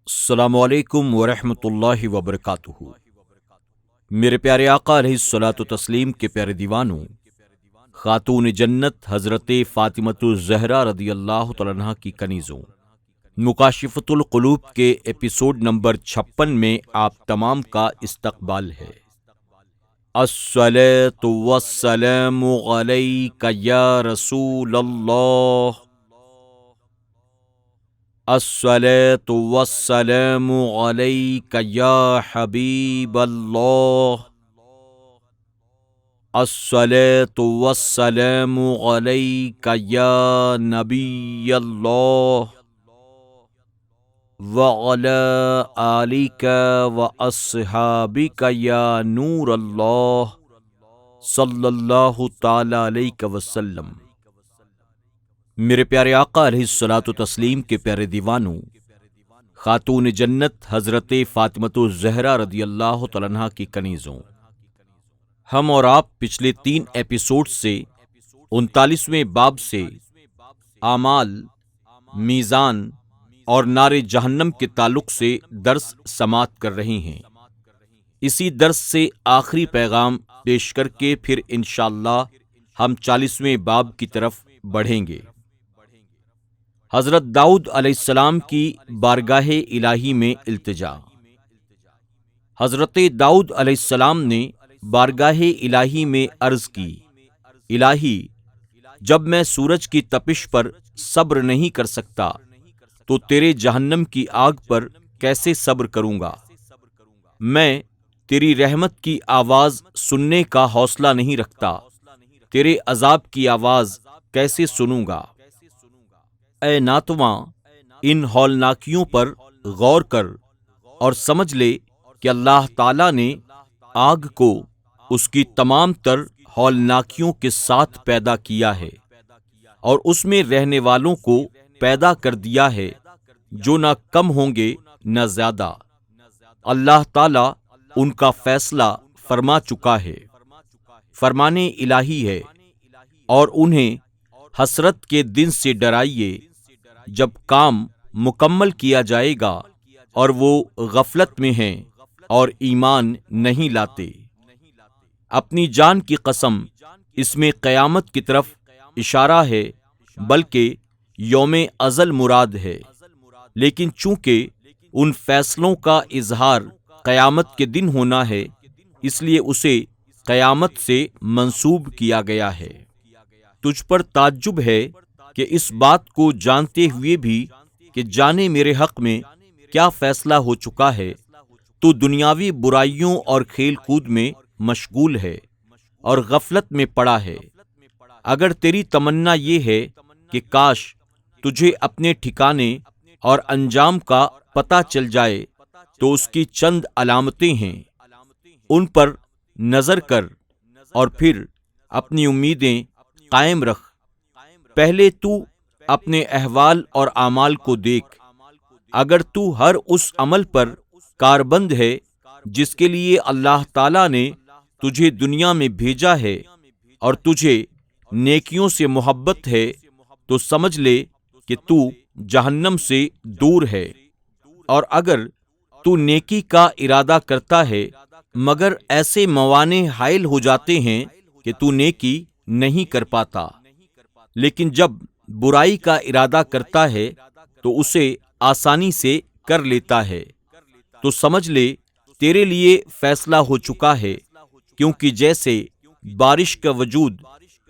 السلام علیکم ورحمۃ اللہ وبرکاتہ۔ میرے پیارے آقا علیہ الصلوۃ والتسلیم کے پیارے دیوانوں، خاتون جنت حضرت فاطمۃ الزہرا رضی اللہ تعالیٰ عنہا کی کنیزوں، مکاشفۃ القلوب کے ایپیسوڈ نمبر 56 میں آپ تمام کا استقبال ہے۔ الصلاۃ والسلام علیک یا رسول اللہ، الصلاۃ والسلام علیک یا حبیب اللہ، الصلاۃ والسلام علیک یا نبی اللہ، وعلی آلک واصحابک یا نور اللہ، صلی اللہ تعالی علیہ وسلم۔ میرے پیارے آقا علیہ الصلوۃ والتسلیم کے پیارے دیوانوں، خاتون جنت حضرت فاطمۃ الزہرا رضی اللہ تعالیٰ عنہا کی کنیزوں، ہم اور آپ پچھلے 3 ایپیسوڈ سے 39ویں باب سے اعمال، میزان اور نار جہنم کے تعلق سے درس سماعت کر رہے ہیں۔ اسی درس سے آخری پیغام پیش کر کے پھر انشاءاللہ ہم 40ویں باب کی طرف بڑھیں گے۔ حضرت داؤد علیہ السلام کی بارگاہ الہی میں التجا۔ حضرت داؤد علیہ السلام نے بارگاہ الہی میں عرض کی، الہی، جب میں سورج کی تپش پر صبر نہیں کر سکتا تو تیرے جہنم کی آگ پر کیسے صبر کروں گا؟ میں تیری رحمت کی آواز سننے کا حوصلہ نہیں رکھتا، تیرے عذاب کی آواز کیسے سنوں گا؟ اے ناتواں، ان ہولناکیوں پر غور کر اور سمجھ لے کہ اللہ تعالیٰ نے آگ کو اس کی تمام تر ہولناکیوں کے ساتھ پیدا کیا ہے اور اس میں رہنے والوں کو پیدا کر دیا ہے جو نہ کم ہوں گے نہ زیادہ۔ اللہ تعالیٰ ان کا فیصلہ فرما چکا ہے، فرمان الہی ہے، اور انہیں حسرت کے دن سے ڈرائیے جب کام مکمل کیا جائے گا اور وہ غفلت میں ہیں اور ایمان نہیں لاتے۔ اپنی جان کی قسم، اس میں قیامت کی طرف اشارہ ہے، بلکہ یوم ازل مراد ہے، لیکن چونکہ ان فیصلوں کا اظہار قیامت کے دن ہونا ہے، اس لیے اسے قیامت سے منسوب کیا گیا ہے۔ تجھ پر تعجب ہے کہ اس بات کو جانتے ہوئے بھی کہ جانے میرے حق میں کیا فیصلہ ہو چکا ہے، تو دنیاوی برائیوں اور کھیل کود میں مشغول ہے اور غفلت میں پڑا ہے۔ اگر تیری تمنا یہ ہے کہ کاش تجھے اپنے ٹھکانے اور انجام کا پتہ چل جائے، تو اس کی چند علامتیں ہیں، ان پر نظر کر اور پھر اپنی امیدیں قائم رکھ۔ پہلے تو اپنے احوال اور اعمال کو دیکھ، اگر تو ہر اس عمل پر کاربند ہے جس کے لیے اللہ تعالیٰ نے تجھے دنیا میں بھیجا ہے اور تجھے نیکیوں سے محبت ہے، تو سمجھ لے کہ تو جہنم سے دور ہے۔ اور اگر تو نیکی کا ارادہ کرتا ہے مگر ایسے موانع حائل ہو جاتے ہیں کہ تو نیکی نہیں کر پاتا، لیکن جب برائی کا ارادہ کرتا ہے تو اسے آسانی سے کر لیتا ہے، تو سمجھ لے تیرے لیے فیصلہ ہو چکا ہے، کیونکہ جیسے بارش کا وجود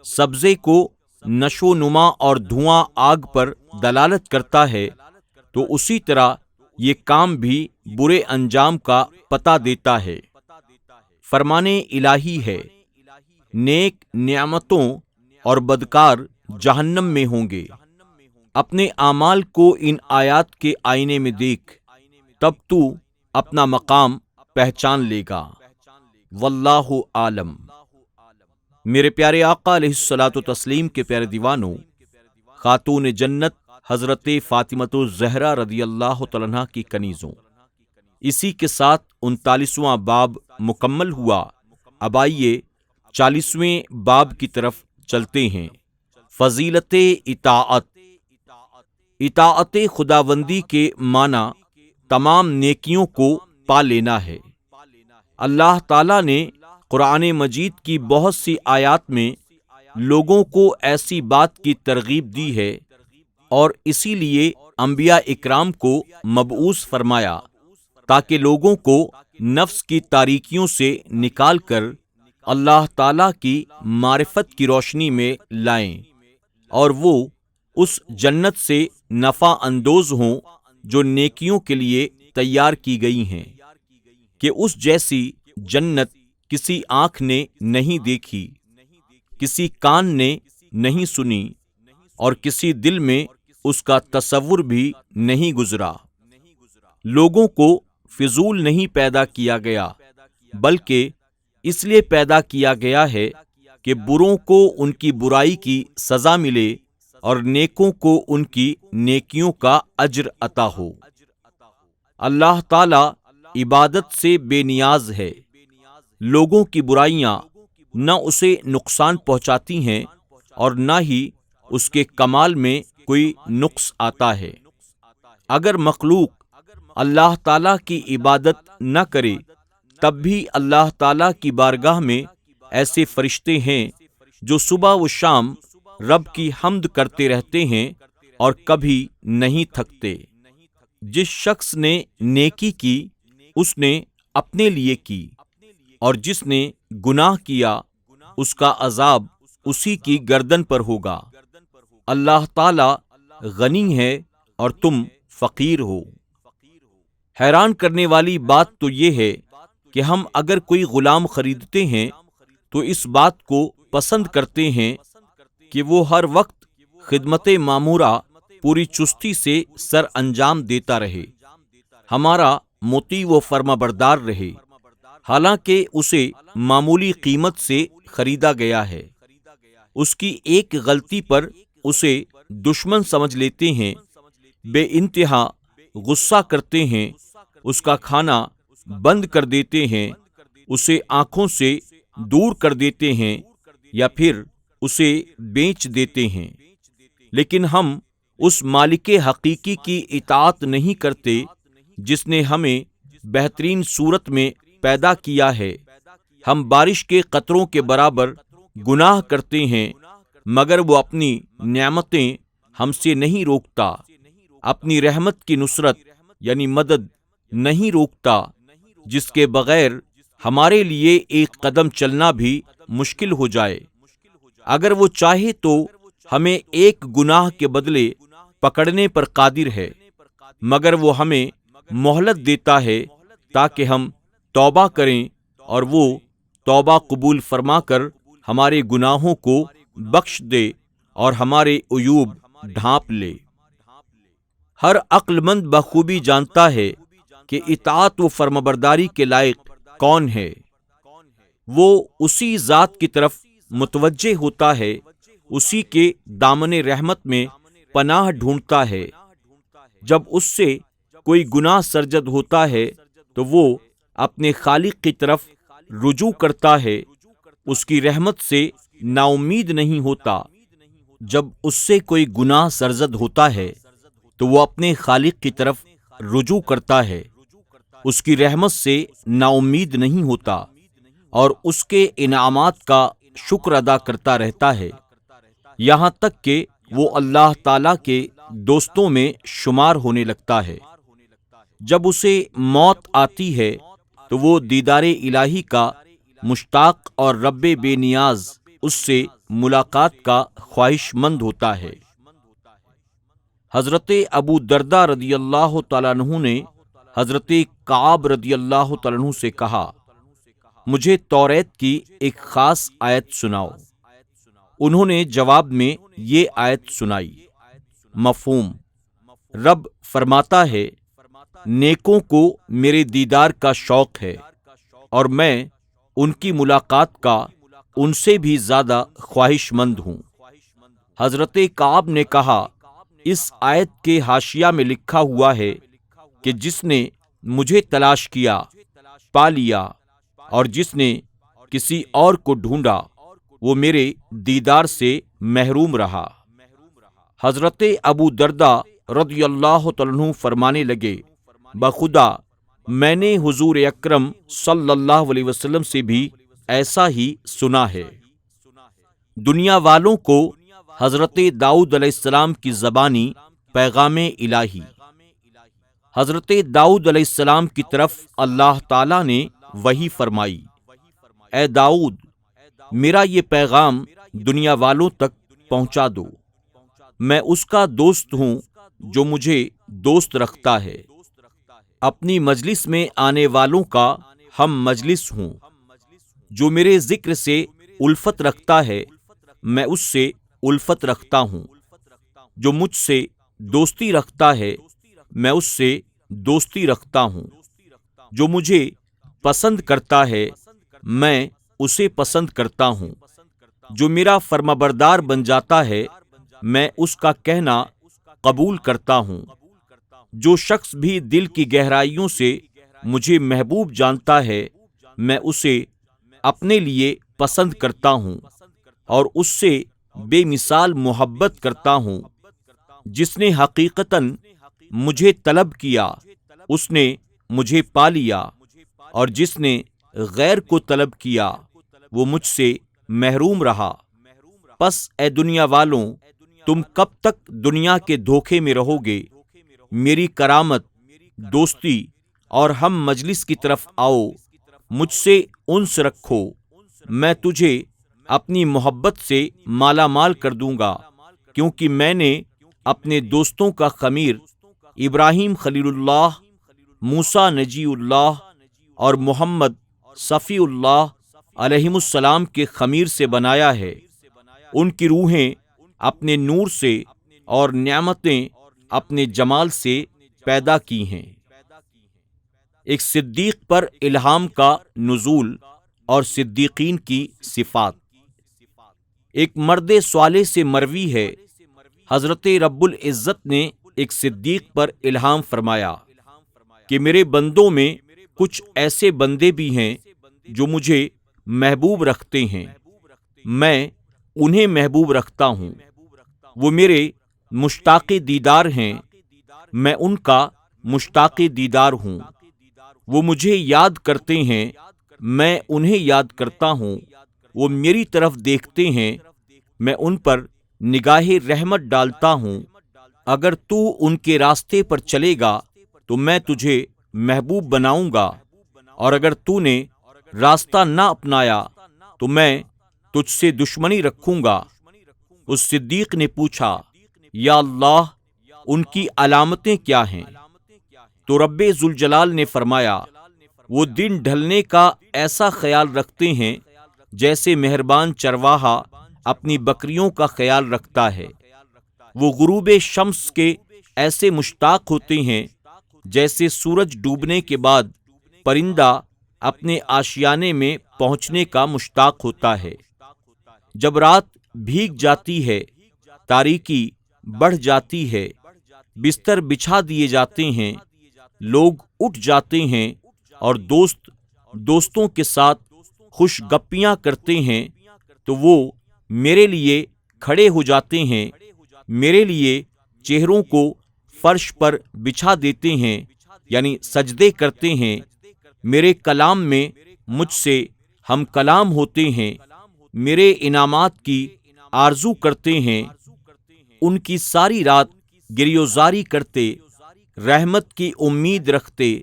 سبزے کو نشو و نما اور دھواں آگ پر دلالت کرتا ہے، تو اسی طرح یہ کام بھی برے انجام کا پتہ دیتا ہے۔ فرمان الہی ہے، نیک نعمتوں اور بدکار جہنم میں ہوں گے۔ اپنے اعمال کو ان آیات کے آئینے میں دیکھ، تب تو اپنا مقام پہچان لے گا۔ واللہ عالم۔ میرے پیارے آقا علیہ الصلوۃ والتسلیم کے پیارے دیوانوں، خاتون جنت حضرت فاطمۃ الزہرا رضی اللہ تعالیٰ عنہا کی کنیزوں، اسی کے ساتھ 39واں باب مکمل ہوا۔ اب آئیے 40ویں باب کی طرف چلتے ہیں۔ فضیلت اطاعت۔ اطاعت خداوندی کے معنی تمام نیکیوں کو پا لینا ہے۔ اللہ تعالیٰ نے قرآن مجید کی بہت سی آیات میں لوگوں کو ایسی بات کی ترغیب دی ہے، اور اسی لیے انبیاء اکرام کو مبعوث فرمایا تاکہ لوگوں کو نفس کی تاریکیوں سے نکال کر اللہ تعالیٰ کی معرفت کی روشنی میں لائیں، اور وہ اس جنت سے نفع اندوز ہوں جو نیکیوں کے لیے تیار کی گئی ہیں، کہ اس جیسی جنت کسی آنکھ نے نہیں دیکھی، کسی کان نے نہیں سنی، اور کسی دل میں اس کا تصور بھی نہیں گزرا۔ لوگوں کو فضول نہیں پیدا کیا گیا، بلکہ اس لیے پیدا کیا گیا ہے کہ بروں کو ان کی برائی کی سزا ملے اور نیکوں کو ان کی نیکیوں کا اجر عطا ہو۔ اللہ تعالی عبادت سے بے نیاز ہے۔ لوگوں کی برائیاں نہ اسے نقصان پہنچاتی ہیں اور نہ ہی اس کے کمال میں کوئی نقص آتا ہے۔ اگر مخلوق اللہ تعالیٰ کی عبادت نہ کرے تب بھی اللہ تعالیٰ کی بارگاہ میں ایسے فرشتے ہیں جو صبح و شام رب کی حمد کرتے رہتے ہیں اور کبھی نہیں تھکتے۔ جس شخص نے نیکی کی اس نے اپنے لیے کی، اور جس نے گناہ کیا اس کا عذاب اسی کی گردن پر ہوگا۔ اللہ تعالی غنی ہے اور تم فقیر ہو۔ حیران کرنے والی بات تو یہ ہے کہ ہم اگر کوئی غلام خریدتے ہیں تو اس بات کو پسند کرتے ہیں کہ وہ ہر وقت خدمت مامورہ پوری چستی سے سر انجام دیتا رہے، ہمارا مطیع و فرما بردار رہے، حالانکہ اسے معمولی قیمت سے خریدا گیا ہے۔ اس کی ایک غلطی پر اسے دشمن سمجھ لیتے ہیں، بے انتہا غصہ کرتے ہیں، اس کا کھانا بند کر دیتے ہیں، اسے آنکھوں سے دور کر دیتے ہیں یا پھر اسے بیچ دیتے ہیں۔ لیکن ہم اس مالک حقیقی کی اطاعت نہیں کرتے جس نے ہمیں بہترین صورت میں پیدا کیا ہے۔ ہم بارش کے قطروں کے برابر گناہ کرتے ہیں، مگر وہ اپنی نعمتیں ہم سے نہیں روکتا، اپنی رحمت کی نصرت یعنی مدد نہیں روکتا، جس کے بغیر ہمارے لیے ایک قدم چلنا بھی مشکل ہو جائے۔ اگر وہ چاہے تو ہمیں ایک گناہ کے بدلے پکڑنے پر قادر ہے، مگر وہ ہمیں مہلت دیتا ہے تاکہ ہم توبہ کریں، اور وہ توبہ قبول فرما کر ہمارے گناہوں کو بخش دے اور ہمارے عیوب ڈھانپ لے۔ ہر عقل مند بخوبی جانتا ہے کہ اطاعت و فرمانبرداری کے لائق کون ہے۔ وہ اسی ذات کی طرف متوجہ ہوتا ہے، اسی کے دامن رحمت میں پناہ ڈھونڈتا ہے۔ جب اس سے کوئی گناہ سرزد ہوتا ہے تو وہ اپنے خالق کی طرف رجوع کرتا ہے، اس کی رحمت سے نا امید نہیں ہوتا۔ جب اس سے کوئی گناہ سرزد ہوتا ہے تو وہ اپنے خالق کی طرف رجوع کرتا ہے، اس کی رحمت سے نا امید نہیں ہوتا، اور اس کے انعامات کا شکر ادا کرتا رہتا ہے، یہاں تک کہ وہ اللہ تعالیٰ کے دوستوں میں شمار ہونے لگتا ہے۔ جب اسے موت آتی ہے تو وہ دیدار الہی کا مشتاق اور رب بے نیاز اس سے ملاقات کا خواہش مند ہوتا ہے۔ حضرت ابو درداء رضی اللہ تعالیٰ عنہ نے حضرت کعب رضی اللہ تعالیٰ عنہ سے کہا، مجھے توریت کی ایک خاص آیت سناؤ۔ انہوں نے جواب میں یہ آیت سنائی۔ مفہوم: رب فرماتا ہے، نیکوں کو میرے دیدار کا شوق ہے اور میں ان کی ملاقات کا ان سے بھی زیادہ خواہش مند ہوں۔ حضرت کعب نے کہا، اس آیت کے حاشیہ میں لکھا ہوا ہے کہ جس نے مجھے تلاش کیا پا لیا، اور جس نے کسی اور کو ڈھونڈا وہ میرے دیدار سے محروم رہا۔ حضرت ابو درداء رضی اللہ تعالیٰ عنہ فرمانے لگے، بخدا میں نے حضور اکرم صلی اللہ علیہ وسلم سے بھی ایسا ہی سنا ہے۔ دنیا والوں کو حضرت داؤد علیہ السلام کی زبانی پیغام الہی۔ حضرت داؤد علیہ السلام کی طرف اللہ تعالیٰ نے وحی فرمائی، اے داؤد، میرا یہ پیغام دنیا والوں تک پہنچا دو، میں اس کا دوست ہوں جو مجھے دوست رکھتا ہے، اپنی مجلس میں آنے والوں کا ہم مجلس ہوں، جو میرے ذکر سے الفت رکھتا ہے میں اس سے الفت رکھتا ہوں، جو مجھ سے دوستی رکھتا ہے میں اس سے دوستی رکھتا ہوں، جو مجھے پسند کرتا ہے میں اسے پسند کرتا ہوں، جو میرا فرمانبردار بن جاتا ہے میں اس کا کہنا قبول کرتا ہوں، جو شخص بھی دل کی گہرائیوں سے مجھے محبوب جانتا ہے میں اسے اپنے لیے پسند کرتا ہوں اور اس سے بے مثال محبت کرتا ہوں۔ جس نے حقیقتاً مجھے طلب کیا اس نے مجھے پا لیا، اور جس نے غیر کو طلب کیا وہ مجھ سے محروم رہا۔ پس اے دنیا والوں، تم کب تک دنیا کے دھوکے میں رہو گے؟ میری کرامت، دوستی اور ہم مجلس کی طرف آؤ، مجھ سے انس رکھو، میں تجھے اپنی محبت سے مالا مال کر دوں گا، کیونکہ میں نے اپنے دوستوں کا خمیر ابراہیم خلیل اللہ، موسیٰ نجی اللہ اور محمد صفی اللہ علیہم السلام کے خمیر سے بنایا ہے۔ ان کی روحیں اپنے نور سے اور نعمتیں اپنے جمال سے پیدا کی ہیں۔ ایک صدیق پر الہام کا نزول اور صدیقین کی صفات۔ ایک مرد صالح سے مروی ہے، حضرت رب العزت نے ایک صدیق پر الہام فرمایا کہ میرے بندوں میں کچھ ایسے بندے بھی ہیں جو مجھے محبوب رکھتے ہیں، میں انہیں محبوب رکھتا ہوں، وہ میرے مشتاق دیدار ہیں، میں ان کا مشتاق دیدار ہوں، وہ مجھے یاد کرتے ہیں، میں انہیں یاد کرتا ہوں، وہ میری طرف دیکھتے ہیں، میں ان پر نگاہ رحمت ڈالتا ہوں۔ اگر تو ان کے راستے پر چلے گا تو میں تجھے محبوب بناؤں گا، اور اگر تو نے راستہ نہ اپنایا تو میں تجھ سے دشمنی رکھوں گا۔ اس صدیق نے پوچھا، یا اللہ، ان کی علامتیں کیا ہیں؟ تو رب ذوالجلال نے فرمایا، وہ دن ڈھلنے کا ایسا خیال رکھتے ہیں جیسے مہربان چرواہا اپنی بکریوں کا خیال رکھتا ہے، وہ غروب شمس کے ایسے مشتاق ہوتے ہیں جیسے سورج ڈوبنے کے بعد پرندہ اپنے آشیانے میں پہنچنے کا مشتاق ہوتا ہے۔ جب رات بھیگ جاتی ہے، تاریکی بڑھ جاتی ہے، بستر بچھا دیے جاتے ہیں، لوگ اٹھ جاتے ہیں اور دوستوں کے ساتھ خوش گپیاں کرتے ہیں تو وہ میرے لیے کھڑے ہو جاتے ہیں، میرے لیے چہروں کو فرش پر بچھا دیتے ہیں، یعنی سجدے کرتے ہیں، میرے کلام میں مجھ سے ہم کلام ہوتے ہیں، میرے انعامات کی آرزو کرتے ہیں، ان کی ساری رات گریوزاری کرتے، رحمت کی امید رکھتے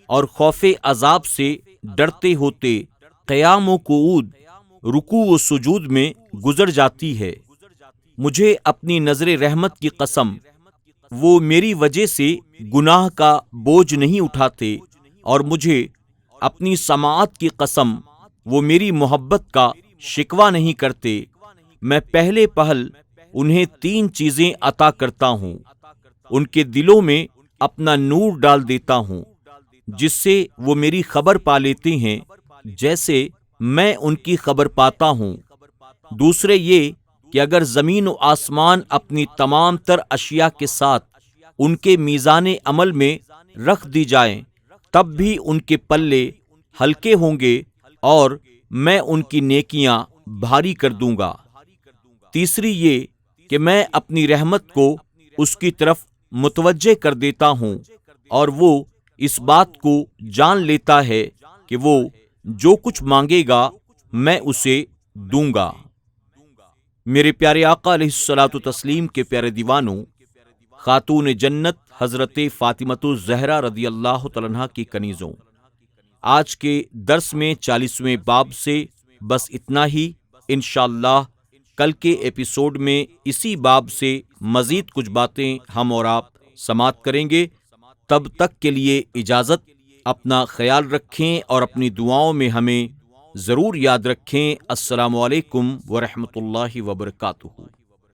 اور خوف عذاب سے ڈرتے ہوتے، قیام و قعود، رکوع و سجود میں گزر جاتی ہے۔ مجھے اپنی نظر رحمت کی قسم، وہ میری وجہ سے گناہ کا بوجھ نہیں اٹھاتے، اور مجھے اپنی سماعت کی قسم، وہ میری محبت کا شکوہ نہیں کرتے۔ میں پہلے پہل انہیں 3 چیزیں عطا کرتا ہوں، ان کے دلوں میں اپنا نور ڈال دیتا ہوں، جس سے وہ میری خبر پا لیتے ہیں جیسے میں ان کی خبر پاتا ہوں۔ دوسرے یہ کہ اگر زمین و آسمان اپنی تمام تر اشیاء کے ساتھ ان کے میزان عمل میں رکھ دی جائیں تب بھی ان کے پلے ہلکے ہوں گے اور میں ان کی نیکیاں بھاری کر دوں گا۔ تیسری یہ کہ میں اپنی رحمت کو اس کی طرف متوجہ کر دیتا ہوں اور وہ اس بات کو جان لیتا ہے کہ وہ جو کچھ مانگے گا میں اسے دوں گا۔ میرے پیارے آقا علیہ الصلوۃ والتسلیم کے پیارے دیوانوں، خاتون جنت حضرت فاطمۃ الزہرا رضی اللہ تعالیٰ عنہا کی کنیزوں، آج کے درس میں 40ویں باب سے بس اتنا ہی۔ انشاءاللہ کل کے ایپیسوڈ میں اسی باب سے مزید کچھ باتیں ہم اور آپ سماعت کریں گے۔ تب تک کے لیے اجازت، اپنا خیال رکھیں اور اپنی دعاؤں میں ہمیں ضرور یاد رکھیں۔ السلام علیکم ورحمۃ اللہ وبرکاتہ۔